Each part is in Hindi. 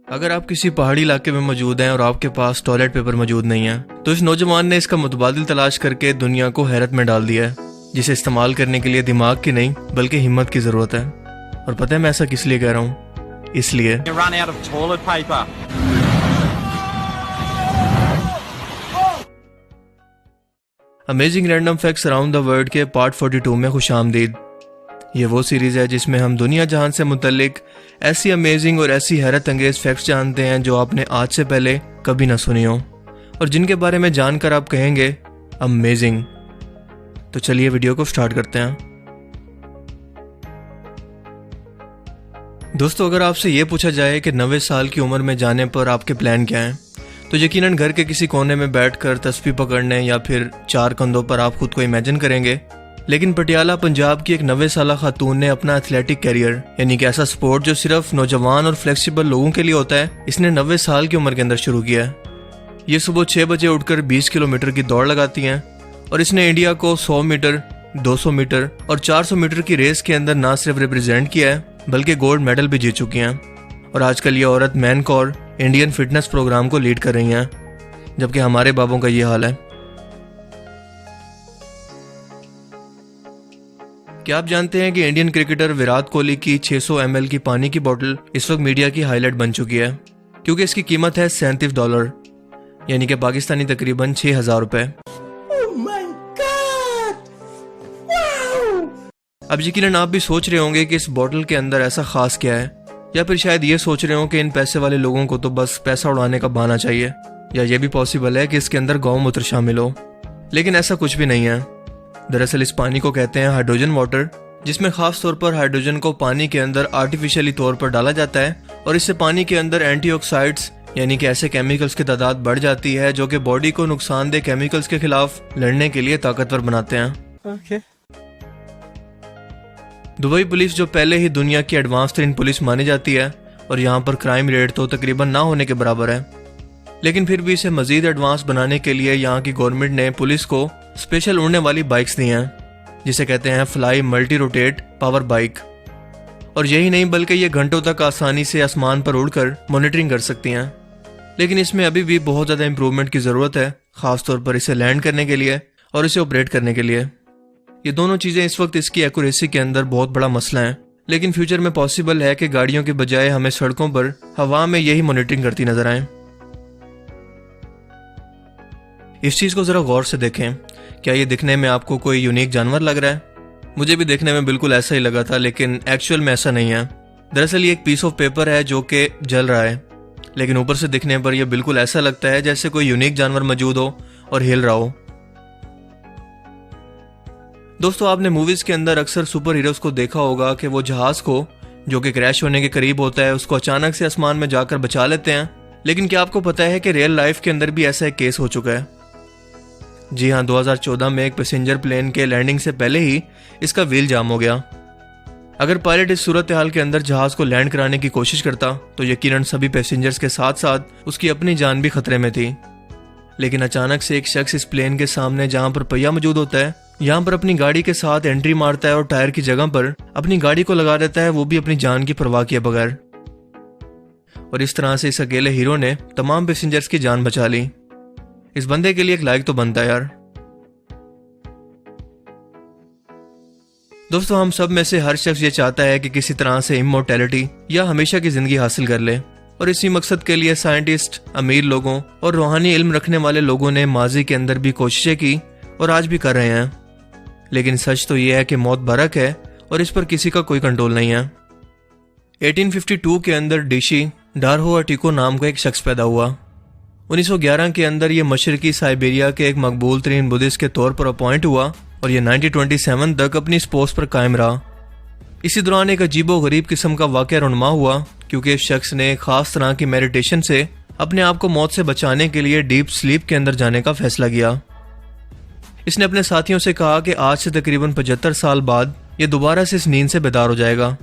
अगर आप किसी पहाड़ी इलाके में मौजूद हैं और आपके पास टॉयलेट पेपर मौजूद नहीं है तो इस नौजवान ने इसका मुतबादिल तलाश करके दुनिया को हैरत में डाल दिया है, जिसे इस्तेमाल करने के लिए दिमाग की नहीं बल्कि हिम्मत की ज़रूरत है। और पता है मैं ऐसा किस लिए कह रहा हूँ? इसलिए amazing random facts around the world के पार्ट 42 में खुशामदीद। ये वो सीरीज़ है जिसमें हम दुनिया जहान से मुतल्लिक ऐसी अमेजिंग और ऐसी हैरत अंगेज फैक्ट्स जानते हैं जो आपने आज से पहले कभी ना सुनी हो और जिनके बारे में जानकर आप कहेंगे अमेजिंग। तो चलिए वीडियो को स्टार्ट करते हैं। दोस्तों, अगर आपसे ये पूछा जाए कि 90 साल की उम्र में जाने पर आपके प्लान क्या हैं, तो यकीनन घर के किसी कोने में बैठकर तस्बीह पकड़ने या फिर 4 कंधों पर आप खुद को इमेजिन करेंगे। लेकिन पटियाला पंजाब की एक 90 साला खातून ने अपना एथलेटिक कैरियर, यानी कि ऐसा स्पोर्ट जो सिर्फ नौजवान और फ्लेक्सिबल लोगों के लिए होता है, इसने 90 साल की उम्र के अंदर शुरू किया है। ये सुबह 6 बजे उठकर 20 किलोमीटर की दौड़ लगाती हैं और इसने इंडिया को 100 मीटर, 200 मीटर और 400 मीटर की रेस के अंदर ना सिर्फ रिप्रेजेंट किया है बल्कि गोल्ड मेडल भी जीत चुकी हैं। और आजकल ये औरत Man Kaur Indian fitness program को लीड कर रही हैं, जबकि हमारे बाबों का ये हाल है। क्या आप जानते हैं कि इंडियन क्रिकेटर विराट कोहली की 600 ml की पानी की बोतल इस वक्त मीडिया की हाईलाइट बन चुकी है, क्योंकि इसकी कीमत है $37, यानी कि पाकिस्तानी तकरीबन 6,000 रुपए। अब यकीनन आप भी सोच रहे होंगे कि इस बोतल के अंदर ऐसा खास क्या है, या फिर शायद ये सोच रहे हो कि इन पैसे वाले लोगों को तो बस पैसा उड़ाने का बहाना चाहिए, या ये भी पॉसिबल है कि इसके अंदर गौमूत्र शामिल हो। लेकिन ऐसा कुछ भी नहीं है। दरअसल इस पानी को कहते हैं हाइड्रोजन वाटर, जिसमें खास तौर पर हाइड्रोजन को पानी के अंदर आर्टिफिशियली तौर पर डाला जाता है और इससे पानी के अंदर एंटीऑक्साइड्स यानी कि ऐसे केमिकल्स की तादाद बढ़ जाती है जो कि बॉडी को नुकसानदेह केमिकल्स के खिलाफ लड़ने के लिए ताकतवर बनाते हैं। दुबई पुलिस, जो पहले ही दुनिया की एडवांस तरीन पुलिस मानी जाती है और यहाँ पर क्राइम रेट तो तकरीबन ना होने के बराबर है, लेकिन फिर भी इसे मजीद एडवांस बनाने के लिए यहाँ की गवर्नमेंट ने पुलिस को स्पेशल उड़ने वाली बाइक्स दी हैं, जिसे कहते हैं fly multi rotate power bike. और यही नहीं बल्कि ये घंटों तक आसानी से आसमान पर उड़कर मॉनिटरिंग कर सकती हैं। लेकिन इसमें अभी भी बहुत ज़्यादा इंप्रूवमेंट की ज़रूरत है, खासतौर पर इसे लैंड करने के लिए और इसे ऑपरेट करने के लिए। ये दोनों चीज़ें इस वक्त इसकी एक्यूरेसी के अंदर बहुत बड़ा मसला है, लेकिन फ्यूचर में पॉसिबल है कि गाड़ियों के बजाय हमें सड़कों पर हवा में यही मॉनिटरिंग करती नजर आए। इस चीज़ को ज़रा गौर से देखें। क्या ये दिखने में आपको कोई यूनिक जानवर लग रहा है? मुझे भी देखने में बिल्कुल ऐसा ही लगा था, लेकिन एक्चुअल में ऐसा नहीं है। दरअसल ये एक पीस ऑफ पेपर है जो कि जल रहा है, लेकिन ऊपर से दिखने पर यह बिल्कुल ऐसा लगता है जैसे कोई यूनिक जानवर मौजूद हो और हिल रहा हो। दोस्तों, आपने मूवीज के अंदर अक्सर सुपर हीरोज को देखा होगा कि वो जहाज को, जो कि क्रैश होने के करीब होता है, उसको अचानक से आसमान में जाकर बचा लेते हैं। लेकिन क्या आपको पता है कि रियल लाइफ के अंदर भी ऐसा एक केस हो चुका है? जी हाँ, 2014 में एक पैसेंजर प्लेन के लैंडिंग से पहले ही इसका व्हील जाम हो गया। अगर पायलट इस सूरत हाल के अंदर जहाज को लैंड कराने की कोशिश करता तो यकीनन सभी पैसेंजर्स के साथ साथ उसकी अपनी जान भी खतरे में थी। लेकिन अचानक से एक शख्स इस प्लेन के सामने, जहां पर पहिया मौजूद होता है, यहाँ पर अपनी गाड़ी के साथ एंट्री मारता है और टायर की जगह पर अपनी गाड़ी को लगा देता है, वो भी अपनी जान की परवाह किए बगैर। और इस तरह से इस अकेले हीरो ने तमाम पैसेंजर्स की जान बचा ली। इस बंदे के लिए एक लाइक तो बनता है यार। दोस्तों, हम सब में से हर शख्स ये चाहता है कि किसी तरह से इमोर्टैलिटी या हमेशा की जिंदगी हासिल कर ले, और इसी मकसद के लिए साइंटिस्ट, अमीर लोगों और रूहानी इल्म रखने वाले लोगों ने माजी के अंदर भी कोशिशें की और आज भी कर रहे हैं। लेकिन सच तो यह है कि मौत बरक है और इस पर किसी का कोई कंट्रोल नहीं है। 1852 के अंदर डीशी डारहो अटिको नाम का एक शख्स पैदा हुआ। 1911 के अंदर ये मशरकी साइबेरिया के एक मकबूल तरीन बुद्धिस्ट के तौर पर अपॉइंट हुआ और ये 1927 तक अपनी इस पोस्ट पर कायम रहा। इसी दौरान एक अजीबो गरीब किस्म का वाक़या रुनमा हुआ, क्योंकि इस शख्स ने खास तरह की मेडिटेशन से अपने आप को मौत से बचाने के लिए डीप स्लीप के अंदर जाने का फैसला किया। इसने अपने साथियों से कहा कि आज से तकरीबन 75 साल बाद ये दोबारा से इस नींद से बेदार हो जाएगा।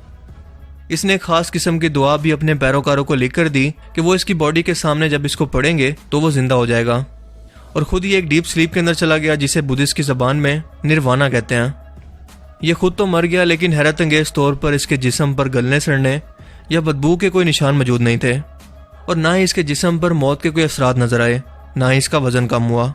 इसने एक खास किस्म की दुआ भी अपने पैरोकारों को लिख कर दी कि वो इसकी बॉडी के सामने जब इसको पढ़ेंगे तो वो जिंदा हो जाएगा, और खुद ही एक डीप स्लीप के अंदर चला गया, जिसे बुद्धिस्ट की जबान में निर्वाणा कहते हैं। ये खुद तो मर गया, लेकिन हैरत अंगेज तौर पर इसके जिस्म पर गलने सड़ने या बदबू के कोई निशान मौजूद नहीं थे। और ना ही इसके जिस्म पर मौत के कोई असरात नजर आए, ना ही इसका वजन कम हुआ।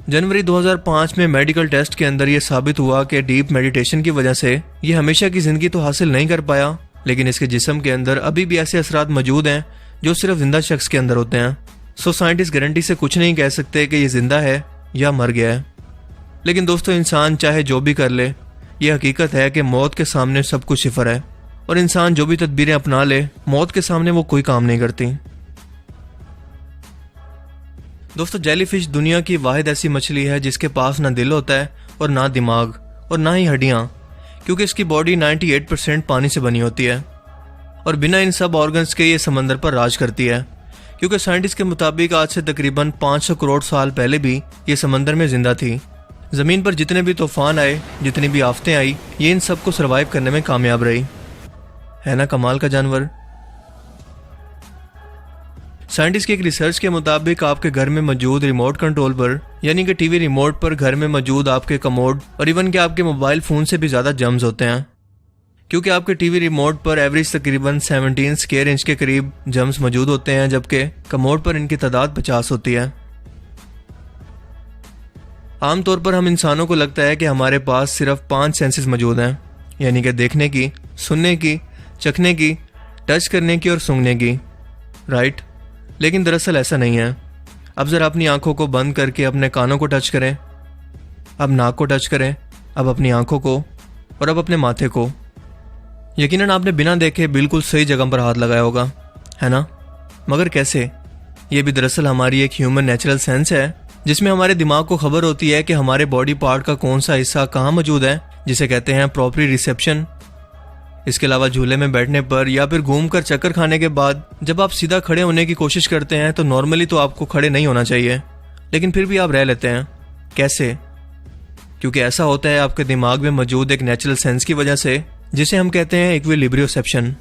जनवरी 2005 में मेडिकल टेस्ट के अंदर यह साबित हुआ कि डीप मेडिटेशन की वजह से ये हमेशा की जिंदगी तो हासिल नहीं कर पाया, लेकिन इसके जिस्म के अंदर अभी भी ऐसे असरात मौजूद हैं जो सिर्फ जिंदा शख्स के अंदर होते हैं। सो साइंटिस्ट गारंटी से कुछ नहीं कह सकते कि ये जिंदा है या मर गया है। लेकिन दोस्तों, इंसान चाहे जो भी कर ले, ये हकीकत है कि मौत के सामने सब कुछ सिफर है, और इंसान जो भी तदबीरें अपना ले, मौत के सामने वो कोई काम नहीं करती। दोस्तों, जेलीफिश दुनिया की वाहिद ऐसी मछली है जिसके पास ना दिल होता है और ना दिमाग और ना ही हड्डियां, क्योंकि इसकी बॉडी 98% पानी से बनी होती है और बिना इन सब ऑर्गन्स के ये समंदर पर राज करती है। क्योंकि साइंटिस्ट के मुताबिक आज से तकरीबन 500 करोड़ साल पहले भी ये समंदर में जिंदा थी। जमीन पर जितने भी तूफान आए, जितनी भी आफतें आई, ये इन सबको सर्वाइव करने में कामयाब रही। है ना कमाल का जानवर। साइंटिस्ट की एक रिसर्च के मुताबिक आपके घर में मौजूद रिमोट कंट्रोल पर, यानी कि टीवी रिमोट पर, घर में मौजूद आपके कमोड और इवन के आपके मोबाइल फोन से भी ज्यादा जर्म्स होते हैं। क्योंकि आपके टीवी रिमोट पर एवरेज तकरीबन 17 स्क्वायर इंच के करीब जर्म्स मौजूद होते हैं, जबकि कमोड पर इनकी तादाद 50 होती है। आमतौर पर हम इंसानों को लगता है कि हमारे पास सिर्फ 5 सेंसेस मौजूद हैं, यानी कि देखने की, सुनने की, चखने की, टच करने की और सूंघने की, राइट। लेकिन दरअसल ऐसा नहीं है। अब जरा अपनी आंखों को बंद करके अपने कानों को टच करें, अब नाक को टच करें, अब अपनी आंखों को और अब अपने माथे को। यकीनन आपने बिना देखे बिल्कुल सही जगह पर हाथ लगाया होगा, है ना? मगर कैसे? ये भी दरअसल हमारी एक ह्यूमन नेचुरल सेंस है, जिसमें हमारे दिमाग को खबर होती है कि हमारे बॉडी पार्ट का कौन सा हिस्सा कहाँ मौजूद है, जिसे कहते हैं प्रॉपरी रिसेप्शन। इसके अलावा झूले में बैठने पर या फिर घूमकर चक्कर खाने के बाद जब आप सीधा खड़े होने की कोशिश करते हैं तो नॉर्मली तो आपको खड़े नहीं होना चाहिए, लेकिन फिर भी आप रह लेते हैं। कैसे? क्योंकि ऐसा होता है आपके दिमाग में मौजूद एक नेचुरल सेंस की वजह से, जिसे हम कहते हैं इक्विलिब्रियोसेप्शन।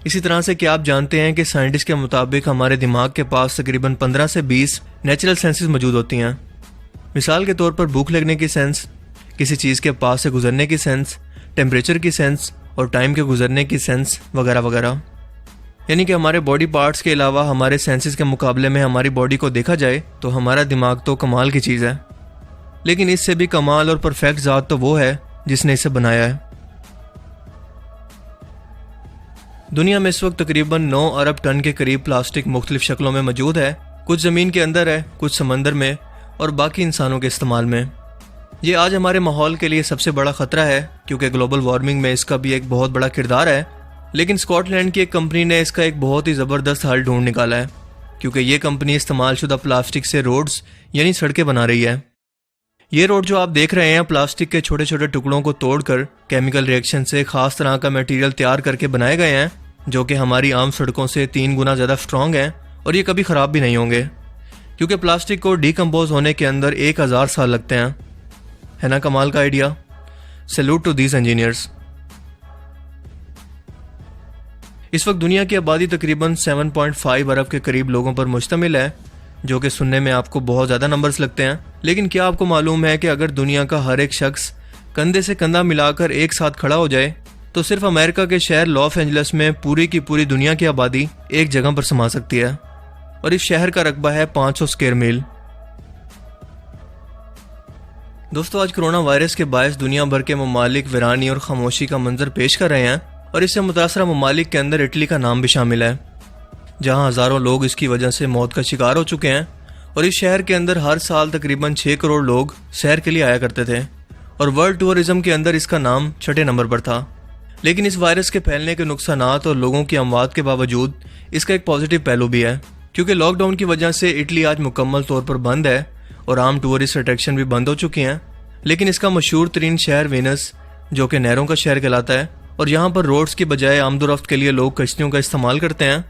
इसी तरह से क्या आप जानते हैं कि साइंटिस्ट के मुताबिक हमारे दिमाग के पास तकरीबन 15 से 20 नेचुरल सेंसेस मौजूद होती हैं। मिसाल के तौर पर भूख लगने की सेंस, किसी चीज़ के पास से गुजरने की सेंस, टेम्परेचर की सेंस और टाइम के गुजरने की सेंस वगैरह वगैरह। यानी कि हमारे बॉडी पार्ट्स के अलावा हमारे सेंसेस के मुकाबले में हमारी बॉडी को देखा जाए तो हमारा दिमाग तो कमाल की चीज़ है, लेकिन इससे भी कमाल और परफेक्ट ज़ात तो वो है जिसने इसे बनाया है। दुनिया में इस वक्त तकरीबन 9 अरब टन के करीब प्लास्टिक मुख्तलिफ शक्लों में मौजूद है। कुछ ज़मीन के अंदर है, कुछ समंदर में और बाकी इंसानों के इस्तेमाल में। ये आज हमारे माहौल के लिए सबसे बड़ा ख़तरा है, क्योंकि ग्लोबल वार्मिंग में इसका भी एक बहुत बड़ा किरदार है। लेकिन स्कॉटलैंड की एक कंपनी ने इसका एक बहुत ही ज़बरदस्त हल ढूंढ निकाला है, क्योंकि ये कंपनी इस्तेमाल शुदा प्लास्टिक से रोड्स यानी सड़कें बना रही है। ये रोड जो आप देख रहे हैं प्लास्टिक के छोटे छोटे टुकड़ों को तोड़कर केमिकल रिएक्शन से खास तरह का मटेरियल तैयार करके बनाए गए हैं, जो कि हमारी आम सड़कों से 3 गुना ज़्यादा स्ट्रॉन्ग हैं और ये कभी ख़राब भी नहीं होंगे, क्योंकि प्लास्टिक को डिकम्पोज होने के अंदर 1000 साल लगते हैं। है ना कमाल का idea? Salute to these engineers. इस वक्त दुनिया की आबादी तकरीबन 7.5 अरब के करीब लोगों पर मुश्तमिल है, जो कि सुनने में आपको बहुत ज़्यादा नंबर्स लगते हैं। लेकिन क्या आपको मालूम है कि अगर दुनिया का हर एक शख्स कंधे से कंधा मिलाकर एक साथ खड़ा हो जाए तो सिर्फ अमेरिका के शहर लॉस एंजल्स में पूरी की पूरी दुनिया की आबादी एक जगह पर समा सकती है, और इस शहर का रकबा है 500 स्क्वायर मील। दोस्तों, आज कोरोना वायरस के बायस दुनिया भर के ममालिक वीरानी और खामोशी का मंजर पेश कर रहे हैं, और इससे मुतासरा ममालिक के अंदर इटली का नाम भी शामिल है, जहां हज़ारों लोग इसकी वजह से मौत का शिकार हो चुके हैं। और इस शहर के अंदर हर साल तकरीबन 6 करोड़ लोग सैर के लिए आया करते थे, और वर्ल्ड टूरिज्म के अंदर इसका नाम 6ठे नंबर पर था। लेकिन इस वायरस के फैलने के नुकसानात और लोगों की अमवात के बावजूद इसका एक पॉजिटिव पहलू भी है, क्योंकि लॉकडाउन की वजह से इटली आज मुकम्मल तौर पर बंद है और आम टूरिस्ट अट्रैक्शन भी बंद हो चुकी हैं। लेकिन इसका मशहूर तरीन शहर वेनिस, जो कि नहरों का शहर कहलाता है, और यहाँ पर रोड्स की बजाय आमदोरफ्त के लिए लोग कश्तियों का इस्तेमाल करते हैं।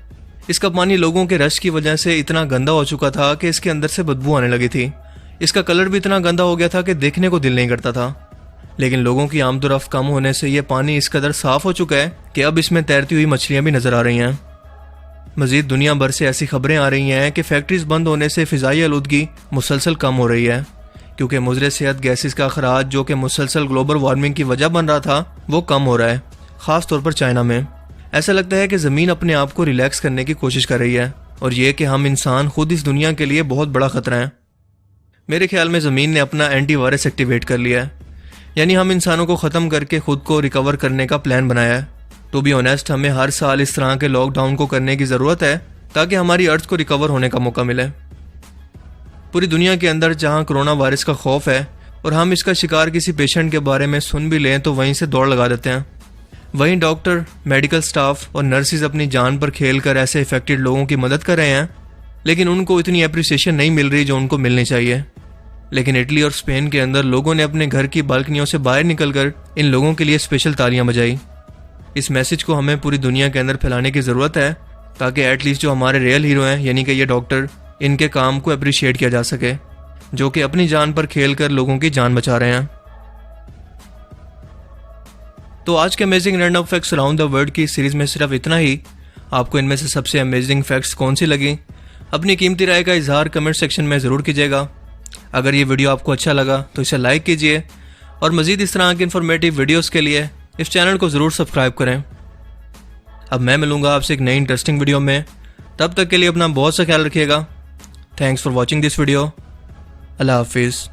इसका पानी लोगों के रश की वजह से इतना गंदा हो चुका था कि इसके अंदर से बदबू आने लगी थी। इसका कलर भी इतना गंदा हो गया था कि देखने को दिल नहीं करता था। लेकिन लोगों की आमदोरफ्त कम होने से यह पानी इस कदर साफ हो चुका है कि अब इसमें तैरती हुई मछलियां भी नजर आ रही हैं। मजीद दुनिया भर से ऐसी खबरें आ रही हैं कि फैक्ट्रीज बंद होने से फिजाई आलूदगी मुसलसल कम हो रही है, क्योंकि मुज़र सेहत गैसेस का अखराज, जो कि मुसलसल ग्लोबल वार्मिंग की वजह बन रहा था, वो कम हो रहा है, ख़ास तौर पर चाइना में। ऐसा लगता है कि ज़मीन अपने आप को रिलैक्स करने की कोशिश कर रही है और ये कि हम इंसान खुद इस दुनिया के लिए बहुत बड़ा खतरा है। मेरे ख्याल में ज़मीन ने अपना एंटीवायरस एक्टिवेट कर लिया है, यानी हम इंसानों को ख़त्म करके खुद को रिकवर करने का प्लान बनाया है। टू बी ऑनेस्ट, हमें हर साल इस तरह के लॉकडाउन को करने की ज़रूरत है ताकि हमारी अर्थ को रिकवर होने का मौका मिले। पूरी दुनिया के अंदर जहाँ कोरोना वायरस का खौफ है और हम इसका शिकार किसी पेशेंट के बारे में सुन भी लें तो वहीं से दौड़ लगा देते हैं। वहीं डॉक्टर, मेडिकल स्टाफ और नर्सिस अपनी जान पर खेल कर ऐसे इफेक्टेड लोगों की मदद कर रहे हैं, लेकिन उनको इतनी अप्रिसिएशन नहीं मिल रही जो उनको मिलनी चाहिए। लेकिन इटली और स्पेन के अंदर लोगों ने अपने घर की बालकनियों से बाहर निकलकर इन लोगों के लिए स्पेशल तालियां बजाई। इस मैसेज को हमें पूरी दुनिया के अंदर फैलाने की ज़रूरत है ताकि एटलीस्ट जो हमारे रियल हीरो हैं, यानी कि ये डॉक्टर, इनके काम को अप्रिशिएट किया जा सके, जो कि अपनी जान पर खेल कर लोगों की जान बचा रहे हैं। तो आज के amazing random facts around the world की सीरीज में सिर्फ इतना ही। आपको इनमें से सबसे अमेजिंग फैक्ट्स कौन सी लगी, अपनी कीमती राय का इजहार कमेंट सेक्शन में ज़रूर कीजिएगा। अगर ये वीडियो आपको अच्छा लगा तो इसे लाइक कीजिए और मज़ीद इस तरह के इन्फॉर्मेटिव वीडियोज़ के लिए इस चैनल को ज़रूर सब्सक्राइब करें। अब मैं मिलूंगा आपसे एक नई इंटरेस्टिंग वीडियो में। तब तक के लिए अपना बहुत सा ख्याल रखिएगा। Thanks for watching this video. अल्लाह हाफिज़।